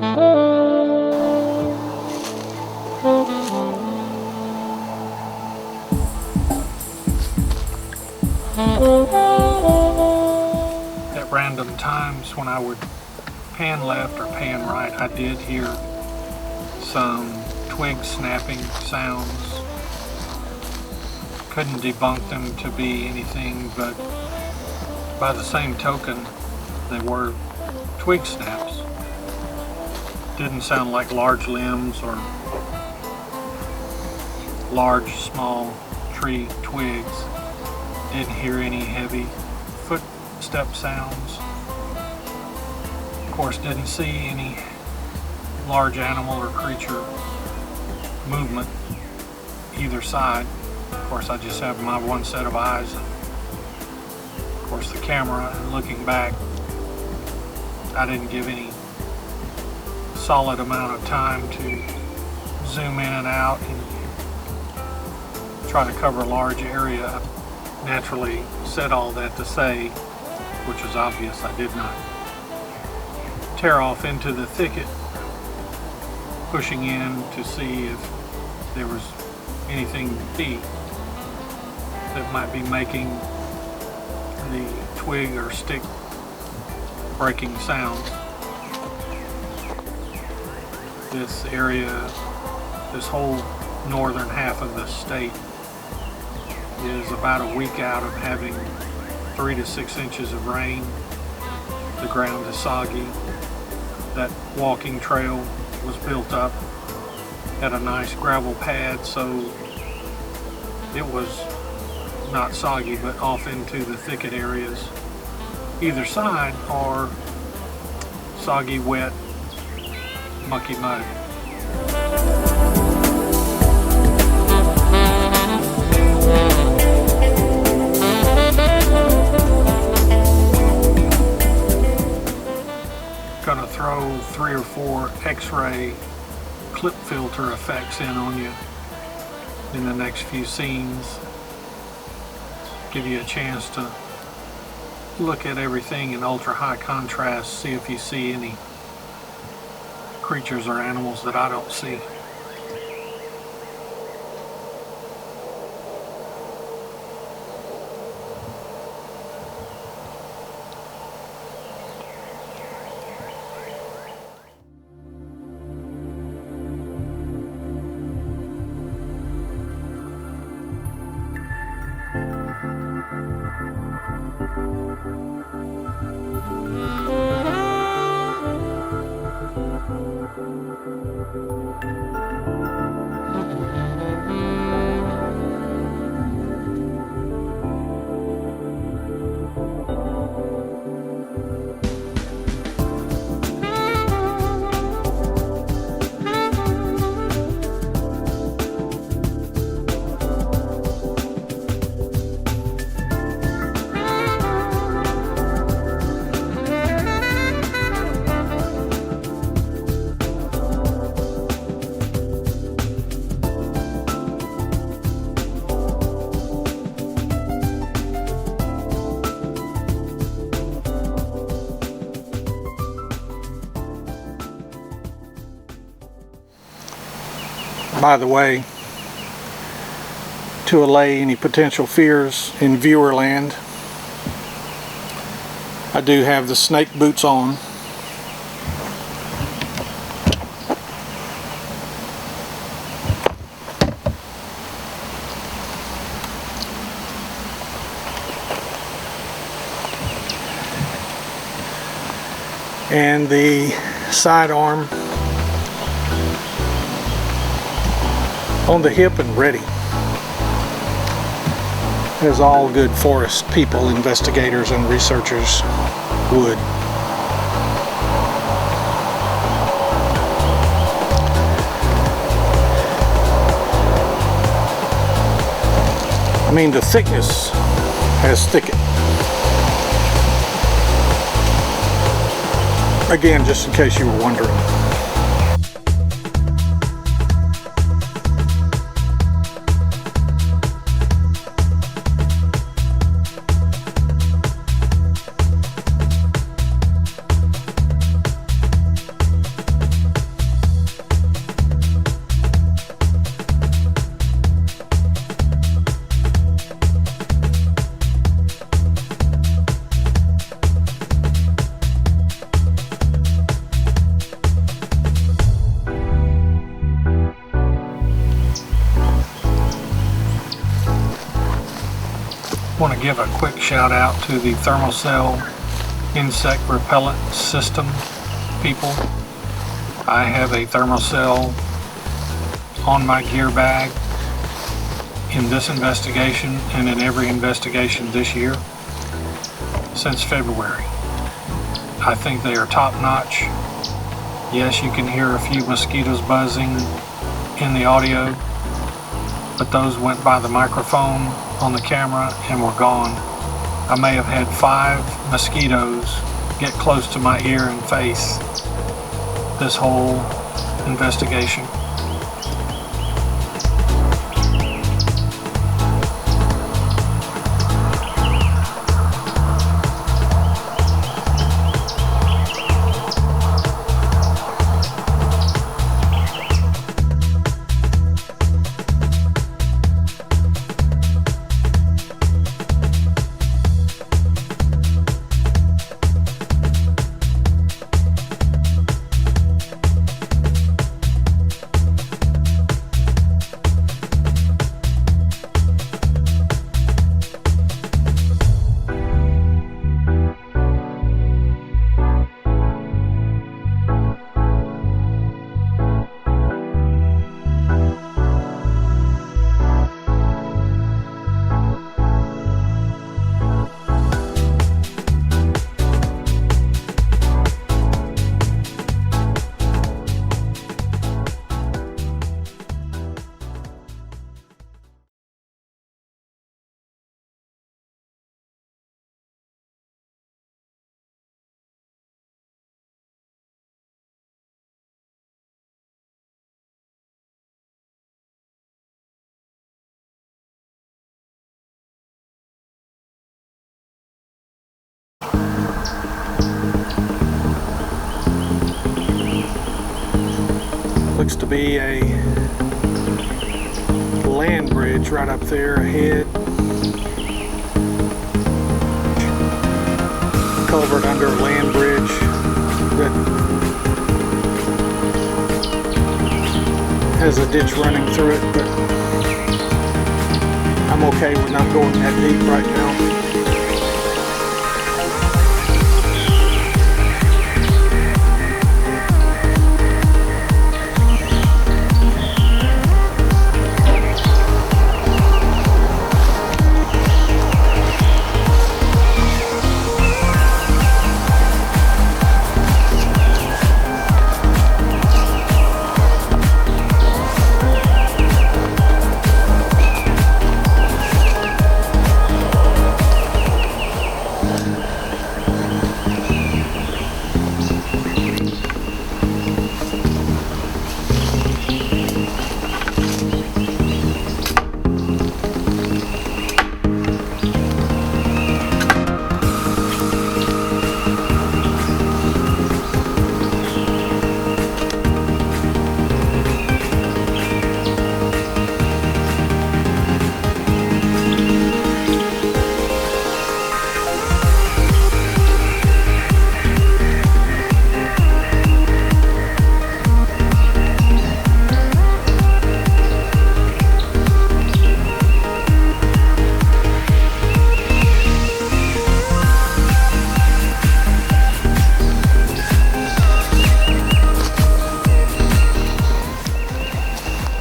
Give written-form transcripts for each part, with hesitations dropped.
At random times when I would pan left or pan right, I did hear some twig snapping sounds. Couldn't debunk them to be anything, but by the same token, they were twig snaps. Didn't sound like large limbs or large, small tree twigs. Didn't hear any heavy footstep sounds. Of course, didn't see any large animal or creature movement either side. Of course, I just have my one set of eyes. Of course, the camera, and looking back, I didn't give any solid amount of time to zoom in and out and try to cover a large area. Naturally said all that to say, which is obvious, I did not tear off into the thicket, pushing in to see if there was anything deep that might be making the twig or stick breaking sounds. This area, this whole northern half of the state, is about a week out of having 3 to 6 inches of rain. The ground is soggy. That walking trail was built up, had a nice gravel pad, so it was not soggy, but off into the thicket areas either side are soggy, wet, mucky mud. Gonna throw 3 or 4 X-ray clip filter effects in on you in the next few scenes. Give you a chance to look at everything in ultra high contrast, see if you see any creatures or animals that I don't see. By the way, to allay any potential fears in viewer land, I do have the snake boots on. And the sidearm on the hip and ready, as all good forest people, investigators, and researchers would. I mean, the thickness has thickened. Again, just in case you were wondering. give a quick shout out to the Thermocell insect repellent system people. I have a Thermocell on my gear bag in this investigation and in every investigation this year since February. I think they are top notch. Yes, you can hear a few mosquitoes buzzing in the audio, but those went by the microphone on the camera and were gone. I may have had 5 mosquitoes get close to my ear and face this whole investigation. Looks to be a land bridge right up there ahead. Culvert under a land bridge that has a ditch running through it, but I'm okay with not going that deep right now.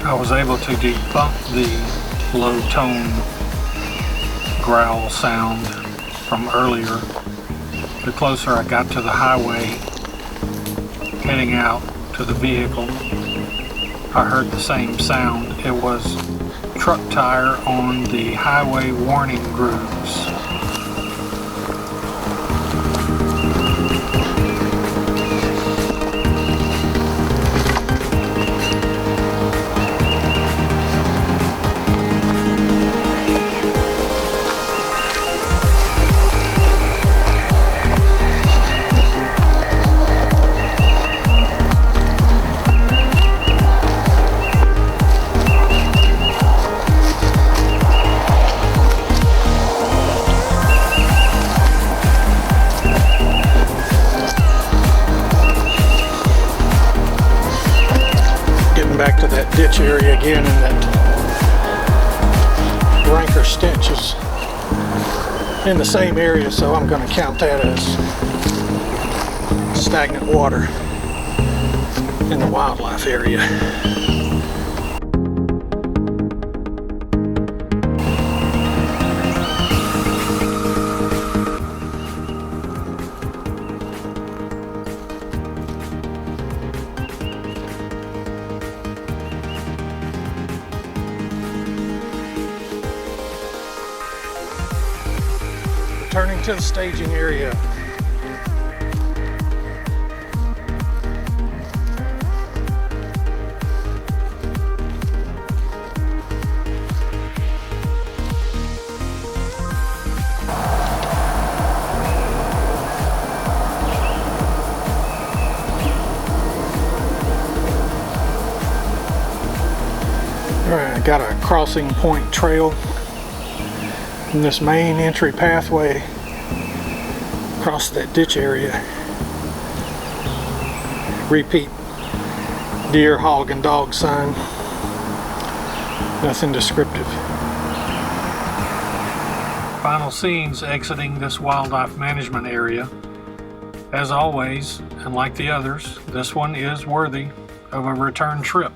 I was able to debunk the low tone growl sound from earlier. The closer I got to the highway heading out to the vehicle, I heard the same sound. It was truck tire on the highway warning grooves. Back to that ditch area again, and that ranker stench is in the same area, so I'm going to count that as stagnant water in the wildlife area. Returning to the staging area. Alright, I got a crossing point trail in this main entry pathway across that ditch area. Repeat deer, hog, and dog sign. Nothing descriptive. Final scenes exiting this wildlife management area. As always, and like the others, this one is worthy of a return trip.